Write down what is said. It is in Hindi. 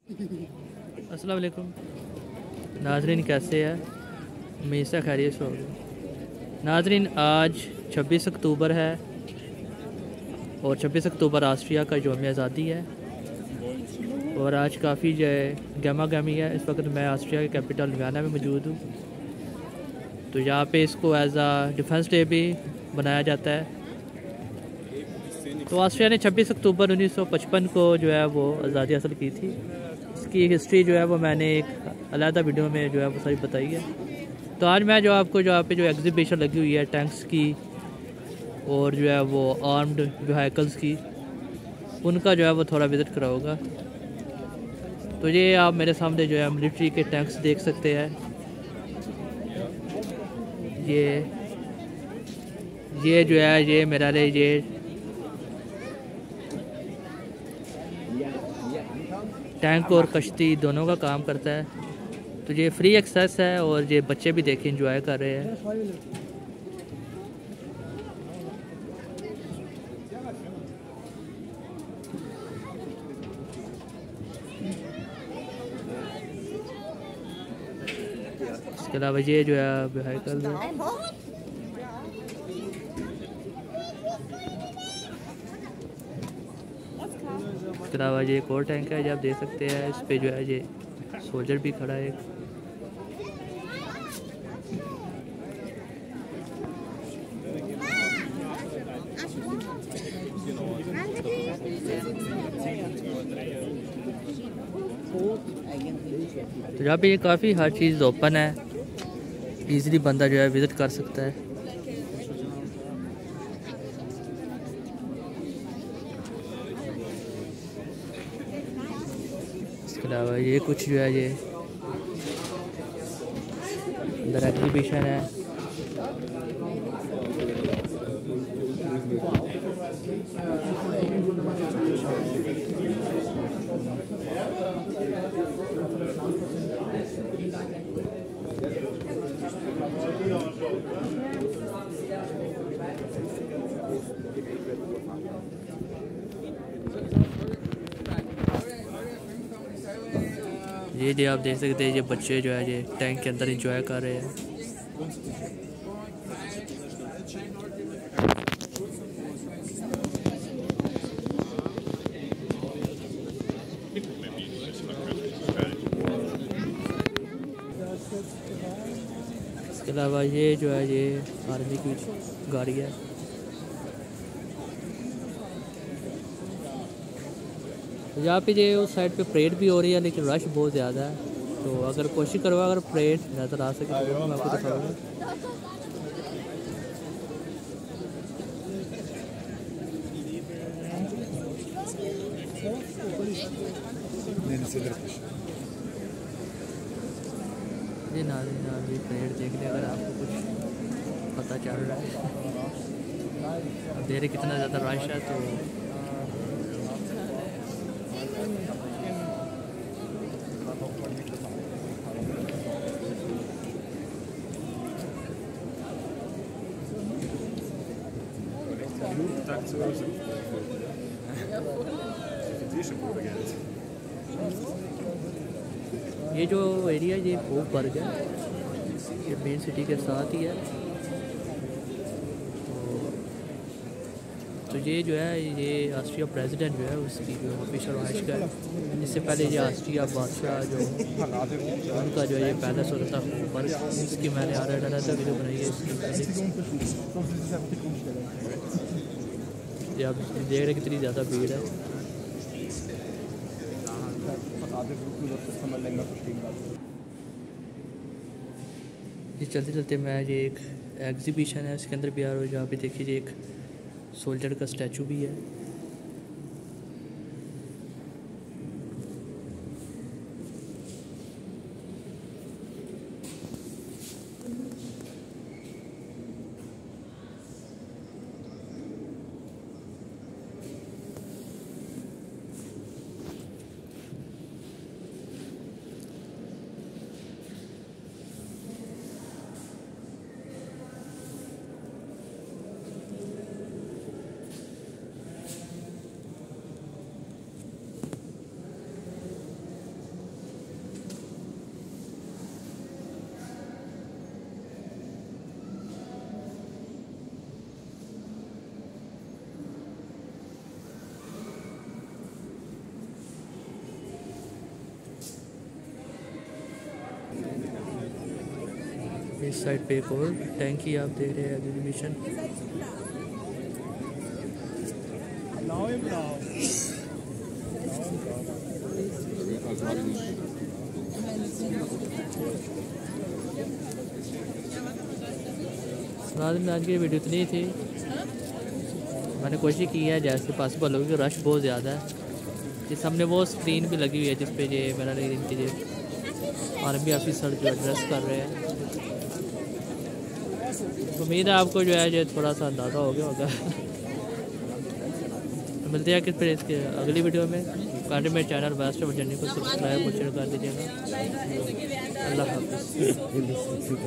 अस्सलाम वालेकुम नाजरीन, कैसे हैं? हमेशा खैरियत से होगी। नाजरीन, आज 26 अक्टूबर है और 26 अक्टूबर ऑस्ट्रिया का यौम आज़ादी है और आज काफ़ी जो है गमा गमी है। इस वक्त मैं ऑस्ट्रिया के कैपिटल वियना में मौजूद हूँ। तो यहाँ पे इसको एज आ डिफेंस डे भी बनाया जाता है। तो ऑस्ट्रिया ने 26 अक्टूबर 1955 को जो है वो आज़ादी हासिल की थी। इसकी हिस्ट्री जो है वो मैंने एक अलग वीडियो में जो है वो सारी बताई है। तो आज मैं जो आपको जो यहाँ पे जो एग्जीबिशन लगी हुई है टैंक्स की और जो है वो आर्म्ड व्हीकल्स की, उनका जो है वो थोड़ा विज़िट कराऊंगा। तो ये आप मेरे सामने जो है मिलिट्री के टैंक्स देख सकते हैं। ये जो है ये मेरा ये टैंक और कश्ती दोनों का काम करता है। तो ये फ्री एक्सेस है और ये बच्चे भी देखें इंजॉय कर रहे हैं। इसके अलावा ये जो है व्हीकल है। इसके अलावा ये एक और टैंक है जो आप देख सकते हैं। इस पे जो है ये सोल्जर भी खड़ा है। तो यहाँ पे ये काफ़ी हर चीज़ ओपन है, इजीली बंदा जो है विज़िट कर सकता है। इसके अलावा ये कुछ जो है ये अंदर एग्जीबिशन है। ये आप देख सकते हैं, ये बच्चे जो है ये टैंक के अंदर एंजॉय कर रहे हैं। इसके अलावा ये जो है ये आर्मी की गाड़ी है। यहाँ पे ये उस साइड पे परेड भी हो रही है, लेकिन रश बहुत ज़्यादा है। तो अगर कोशिश करो अगर परेड नज़र आ सके तो मैं आपको दिखाऊंगा। जी नाज़रीन, परेड देखने अगर आपको कुछ पता चल रहा है, अब देख रहे कितना ज़्यादा रश है। तो ये जो एरिया ये होफबर्ग है, ये मेन सिटी के साथ ही है। तो ये जो है ये ऑस्ट्रिया प्रेसिडेंट जो है उसकी जो ऑफिशियल रहाइश का है। इससे पहले ये ऑस्ट्रिया बादशाह जो उनका जो है ये पैलेस होता था होफबर्ग, इसकी मैंने अलग वीडियो बनाई है इसकी। ये आप देख रहे कितनी ज़्यादा भीड़ है। ये चलते चलते मैं ये एक एग्जीबिशन है इसके अंदर भी आ रहा हूँ, जहाँ पे देखिए एक सोल्जर का स्टैचू भी है। इस साइड पे एक और टैंकी आप देख रहे हैं एग्जीबिशन। आज की वीडियो इतनी थी, मैंने कोशिश की है जैसे पॉसिबल हो, क्योंकि रश बहुत ज़्यादा है। जिस हमने वो स्क्रीन भी लगी हुई है जिस पे ये मेरा इनके लिए आर्मी ऑफिसर जो एड्रेस कर रहे हैं। उम्मीद है आपको जो है ये थोड़ा सा अंदाज़ा हो गया होगा। तो मिलते हैं कि फिर इसके अगली वीडियो में। कांटे में चैनल वेस्ट ऑफ जर्नी को सब्सक्राइब और शेयर कर दीजिएगा। अल्लाह हाफ़िज़।